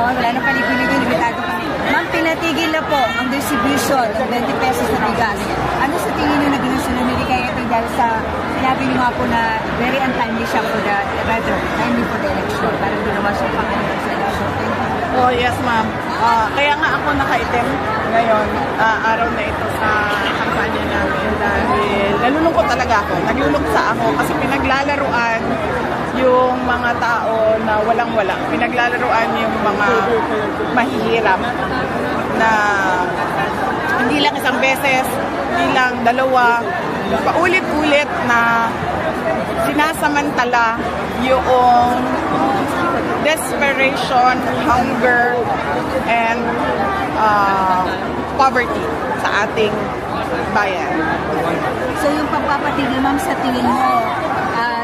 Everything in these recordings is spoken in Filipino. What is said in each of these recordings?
Wala na palipiligin, limitado kami. Ma'am, pinatigil na po ang distribution ng 20 pesos na bigas. Ano sa tingin nyo naging nasunod kaya ito dahil sa sinabi nyo nga po na very untimely siya for the, rather, timely for the election, para hindi naman siya pangalaman sa election. Oh, yes, ma'am. Kaya nga ako nakaitim ngayon, araw na ito sa kampanya namin dahil nalulungkot talaga ako. Nagluluksa ako kasi pinaglalaruan yung mga tao na walang-wala. Pinaglalaruan yung mga mahihirap na hindi lang isang beses, hindi lang dalawa, paulit-ulit na sinasamantala yung desperation, hunger, and poverty sa ating bayan. So yung pagpapatigil, ma'am, sa tingin mo,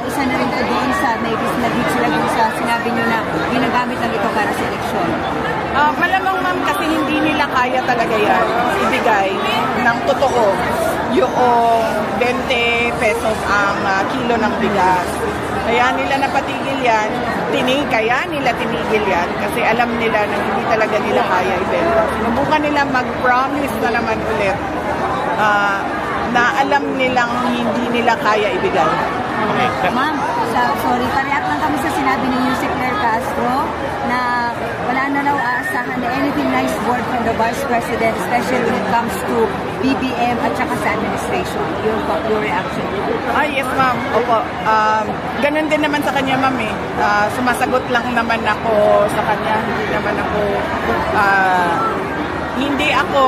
isa na rin po doon sa naging sila doon sa sinabi nyo na ginagamit lang ito para sa eleksyon? Malamang, ma'am, kasi hindi nila kaya talaga yan ibigay ng totoo yung 20 pesos ang kilo ng bigas. Kaya nila napatigil yan, kaya nila tinigil yan kasi alam nila na hindi talaga nila kaya ibenta. Sinubukan nila mag-promise na naman ulit na alam nilang hindi nila kaya ibigay. Ma'am, sorry, parehat lang kami sa sinabi ni si Claire Castro na wala na raw aasahan na anything nice word from the Vice President, especially when it comes to BBM at saka sa administration. Your reaction? Yes, ma'am. Opo. Ganun din naman sa kanya, ma'am eh. Sumasagot lang naman ako sa kanya. Hindi ako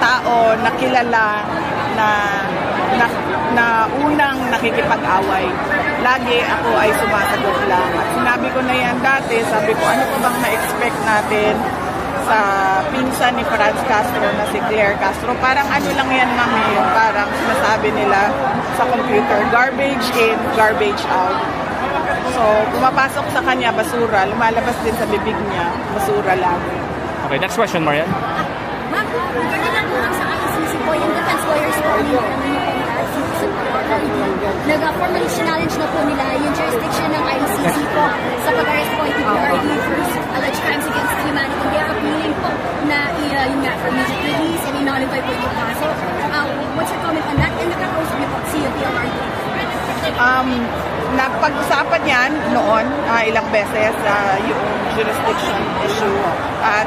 tao na kilala na unang nakikipag-away. Lagi ako ay sumasagot lang. At sinabi ko na yan dati, sabi ko, ano pa bang na-expect natin sa pinsan ni Franz Castro na si Claire Castro? Parang ano lang yan, mami, parang sinasabi nila sa computer, garbage in, garbage out. So, pumapasok sa kanya, basura, lumalabas din sa bibig niya, basura lang. Okay, next question, Marian. Ma'am, gano'n lang po lang sa ICC po, yung defense lawyers po, nag-formally challenge na po nila yung jurisdiction ng ICC po sa pag-arrest po ito for alleged crimes against humanity. They are appealing po na yung nga for immediate release and in-nullify po yung kaso. What's your comment on that? And nagkakausap niyo po si PLRD? Napag-usapan yan noon ilang beses yung jurisdiction issue at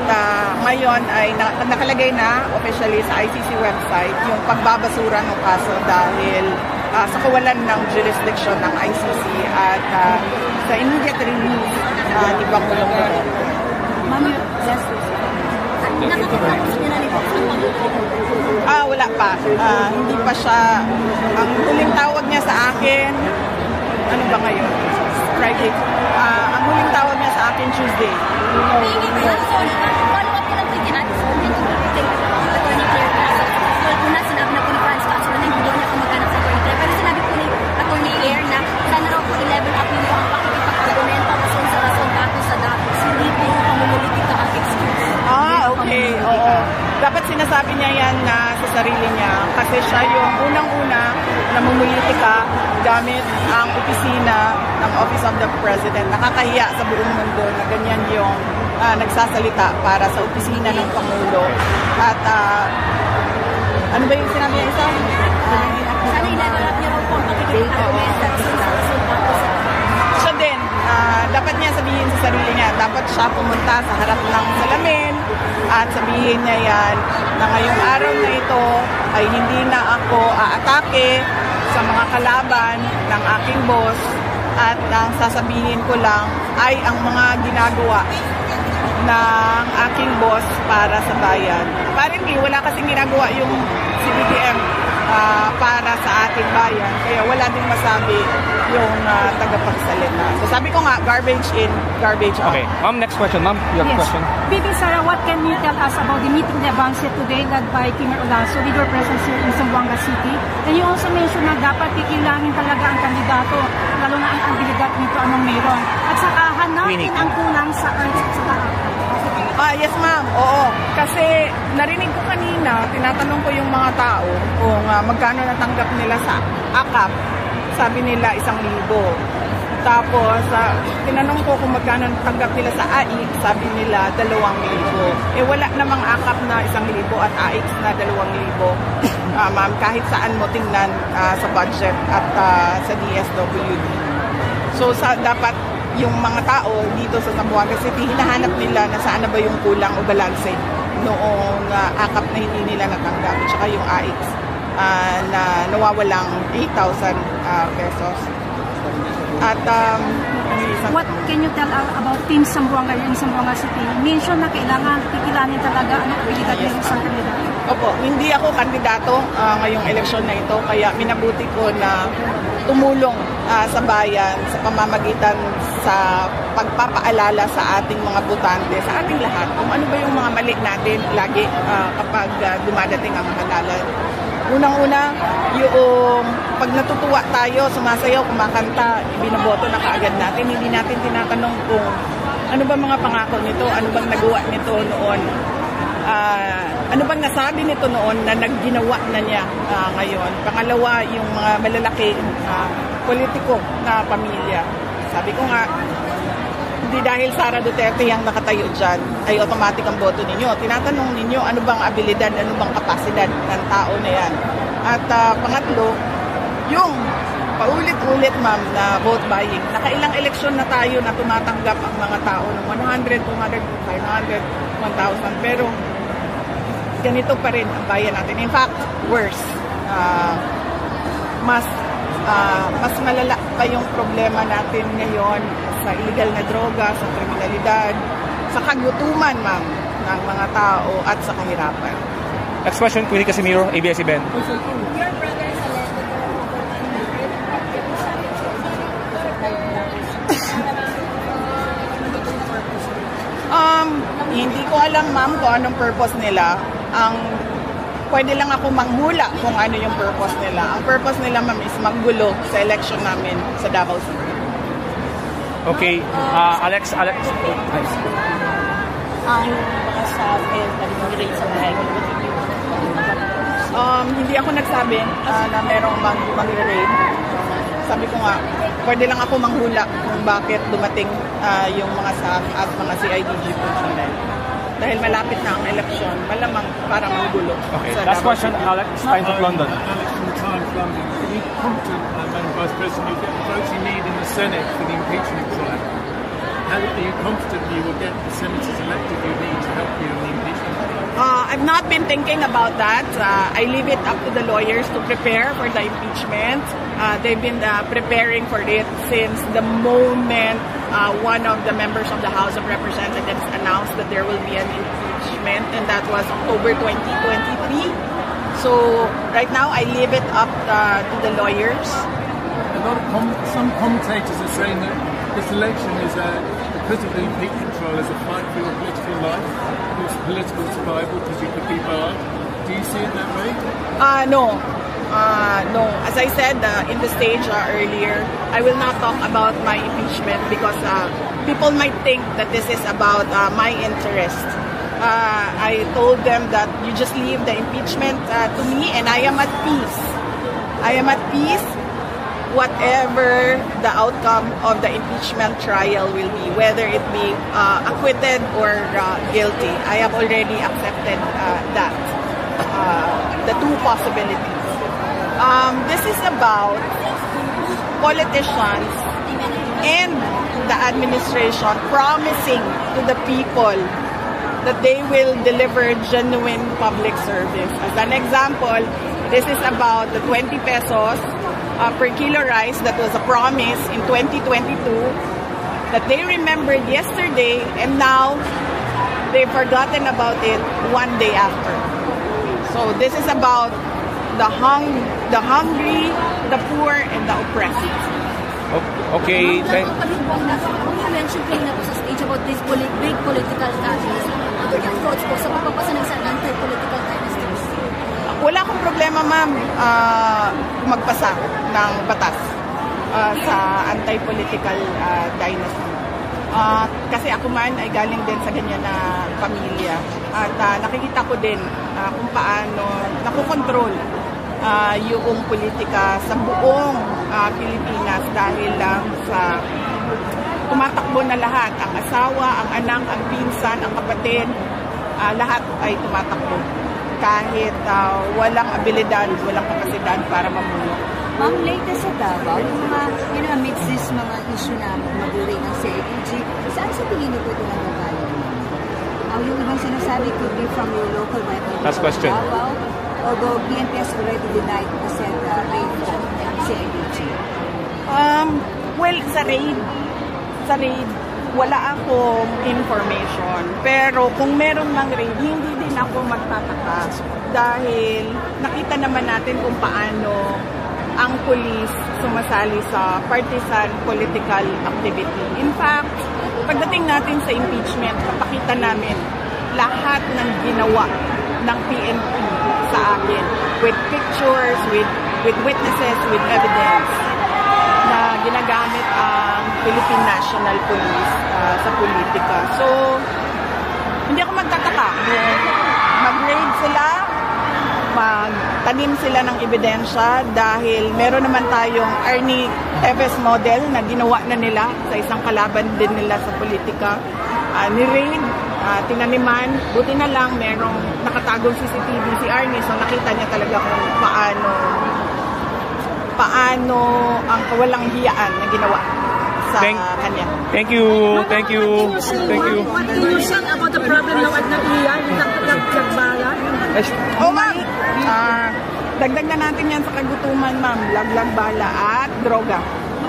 ngayon ay nakalagay na officially sa ICC website yung pagbabasura ng kaso dahil sa kawalan ng jurisdiction ng ICC at sa immediate release ni Pangulong Duterte. Ma'am, justice. Nakakapagpapos nila ni wala pa. Hindi pa siya. Ang huling tawag niya sa akin, ano ba ngayon? Friday. Ang huling tawag niya sa akin, Tuesday. Follow up ko lang po yung Attorney Claire Castro. Una, sinabi na po ni Franz Castro na hindi daw niya kumagana sa Attorney Claire. Pero sinabi po ni Attorney Claire na sana raw po i-level up niyo ang pakikipag-argumento kasi sa rason dato sa datos. Hindi po yung pamumulitika ang excuse. Okay. Oo. Dapat sinasabi niya yan na sa sarili niya kasi siya yung unang-una na mumulitika gamit ang opisina ng Office of the President. Nakakahiya sa buong mundo na ganyan yung nagsasalita para sa opisina ng Pangulo. At ano ba yung sinabi niya isa? Sana i-level up niya raw po ang pakikipag-argumento kasi sa rason dato sa siya din, dapat niya sabihin sa sarili niya, dapat siya pumunta sa harap ng salamin at sabihin niya yan na ngayong araw na ito ay hindi na ako aatake sa mga kalaban ng aking boss at ang sasabihin ko lang ay ang mga ginagawa ng aking boss para sa bayan. Apparently, wala kasing ginagawa yung CBDM para sa ating bayan. Kaya wala din masabi yung tagapagsalita. So sabi ko nga, garbage in, garbage out. Okay. Ma'am, next question. Ma'am, you have a question? VP Sara, what can you tell us about the meeting de avance today led by Kimer Olaso with your presence here in Zamboanga City? And you also mentioned na dapat kikilangin talaga ang kandidato, lalo na ang abilidad nito among mayroon. At saka hanapin ang kulang sa earth sa taas. Yes ma'am, oo. Kasi narinig ko kanina, tinatanong ko yung mga tao kung magkano natanggap nila sa AKAP. Sabi nila 1,000. Tapos, tinanong ko kung magkano tanggap nila sa AIC, sabi nila 2,000. Wala namang akap na 1,000 at AIC na 2,000. Ma'am, kahit saan mo tingnan sa budget at sa DSWD. So, dapat yung mga tao dito sa Zamboanga City, hinahanap nila na saan na ba yung kulang o balanse noong akap na hindi nila natanggap. At saka yung AIC na nawawalang 8,000 pesos. At what can you tell about Team Zamboanga in Zamboanga City? Mention na kailangan kikilanin talaga ang abilidad ng isang kandidato. Opo, hindi ako kandidato ngayong eleksyon na ito, kaya minabuti ko na tumulong sa bayan sa pamamagitan sa pagpapaalala sa ating mga botante, sa ating lahat, kung ano ba yung mga mali natin lagi kapag dumadating ang halalan. Unang-una, yung pag natutuwa tayo, sumasayaw, kumakanta, binoboto na kaagad natin. Hindi natin tinatanong kung ano ba mga pangako nito, ano bang nagawa nito noon, ano bang nasabi nito noon na nagginawa na niya ngayon. Pangalawa, yung mga malalaki politiko na pamilya. Sabi ko nga, hindi dahil Sara Duterte ang nakatayo dyan, ay automatic ang boto ninyo. Tinatanong ninyo, ano bang abilidad, ano bang kapasidad ng tao na yan. At pangatlo, yung paulit-ulit, ma'am, na vote buying. Nakailang eleksyon na tayo na tumatanggap ang mga tao ng 100, 200, 500, 1,000. Pero ganito pa rin ang bayan natin. In fact, worse. Mas malala pa yung problema natin ngayon sa illegal na droga, sa kriminalidad, sa kagutuman, ma'am, ng mga tao at sa kahirapan. Next question, Queenie Casimiro, ABS-CBN. Your brother is alleged Hindi ko alam, ma'am, kung anong purpose nila. Pwede lang ako manghula kung ano yung purpose nila. Ang purpose nila, ma'am, is maggulo sa election namin sa Davao City. Okay, Alex. Ang mga sabi na nag-rate sa bahay ko. Hindi ako nagsabi na merong mag-raid. Sabi ko nga, pwede lang ako manghula kung bakit dumating yung mga SAF at mga CIDG personnel. Dahil malapit na ang eleksyon, malamang para manggulo. Okay, last question, Alex. Times of London. Alex from the Times of London. Are you confident, Madam Vice President, you'll get the votes you need in the Senate for the impeachment trial? Are you confident you will get the senators elected you need to help you in the impeachment trial? I've not been thinking about that. I leave it up to the lawyers to prepare for the impeachment. They've been preparing for it since the moment one of the members of the House of Representatives announced that there will be an impeachment, and that was October 2023. So right now, I leave it up to the lawyers. Some commentators are saying that this election is because of the impeachment trial is a fight for your political life, your political survival, because you could be barred. Do you see it that way? No. No. As I said in the stage earlier, I will not talk about my impeachment because people might think that this is about my interest. I told them that you just leave the impeachment to me, and I am at peace. I am at peace whatever the outcome of the impeachment trial will be, whether it be acquitted or guilty. I have already accepted that, the two possibilities. This is about politicians and the administration promising to the people that they will deliver genuine public service. As an example, this is about the 20 pesos per kilo rice that was a promise in 2022 that they remembered yesterday, and now they've forgotten about it one day after. So this is about the hungry, the poor, and the oppressed. Okay, thank You mentioned kanina po sa stage about this big political dynasty. What are your thoughts po sa pagpapasa ng anti-political dynasty? Wala akong problema, ma'am, magpasa ng batas sa anti-political dynasty. Kasi ako man ay galing din sa ganyan na pamilya. At nakikita ko din kung paano nakokontrol yung politika sa buong Pilipinas dahil lang sa tumatakbo na lahat. Ang asawa, ang anak, ang pinsan, ang kapatid, lahat ay tumatakbo. Kahit walang abilidad, walang kapasidad para mamuno. Ma'am, latest sa Davao, yung mga, amidst this mga issue na mag-rate ng CIDG, saan sa tingin niyo po ito nanggagaling? Yung ibang sinasabi could be from your local rival. Last question. Davao, although PNP has already denied the said raid from CIDG. Well, sa raid, wala akong information. Pero kung meron ng raid, hindi din ako magtataka. Dahil nakita naman natin kung paano ang pulis sumasali sa partisan political activity. In fact, pagdating natin sa impeachment, napakita namin lahat ng ginawa ng PNP sa akin with pictures, with witnesses, with evidence na ginagamit ang Philippine National Police sa politika. So, hindi ako magtataka. Mag-raid sila, magtanim sila ng ebidensya dahil meron naman tayong Arnie Tevez model na ginawa na nila sa isang kalaban din nila sa politika. Ni-raid, tinaniman, buti na lang merong nakatagong CCTV si Arnie, so nakita niya talaga kung paano ang kawalang hiyaan na ginawa sa kanya. Thank you. What do you say about the problem now at Naiya, yung nagbala? Ma'am, dagdag na natin yan sa kagutuman, ma'am. Laglag bala at droga.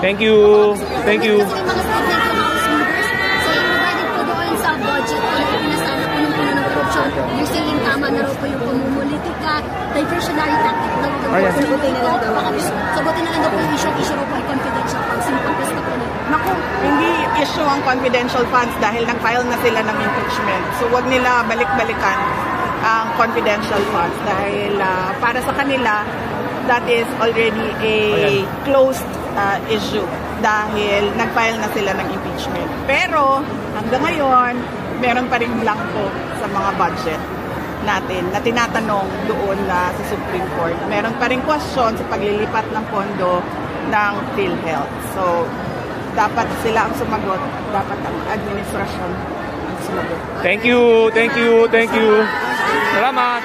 Thank you. Kasi yung mga statement ng House leaders, so regarding po doon sa budget po na pinasana po ng puno ng korupsyon, you're saying tama na raw po yung pumumulitika, diversionary tactic daw po. Sagutin na lang daw po yung issue raw po ay confidential funds, yung pagkasta po nila. Naku, hindi issue ang confidential funds dahil nag-file na sila ng impeachment. So wag nila balik-balikan ang confidential funds dahil para sa kanila, that is already a closed issue dahil nag-file na sila ng impeachment. Pero hanggang ngayon, meron pa rin blanco sa mga budget natin na tinatanong doon sa Supreme Court. Meron pa rin question sa paglilipat ng pondo ng PhilHealth. So, dapat sila ang sumagot, dapat ang administrasyon ang sumagot. Thank you. Salamat.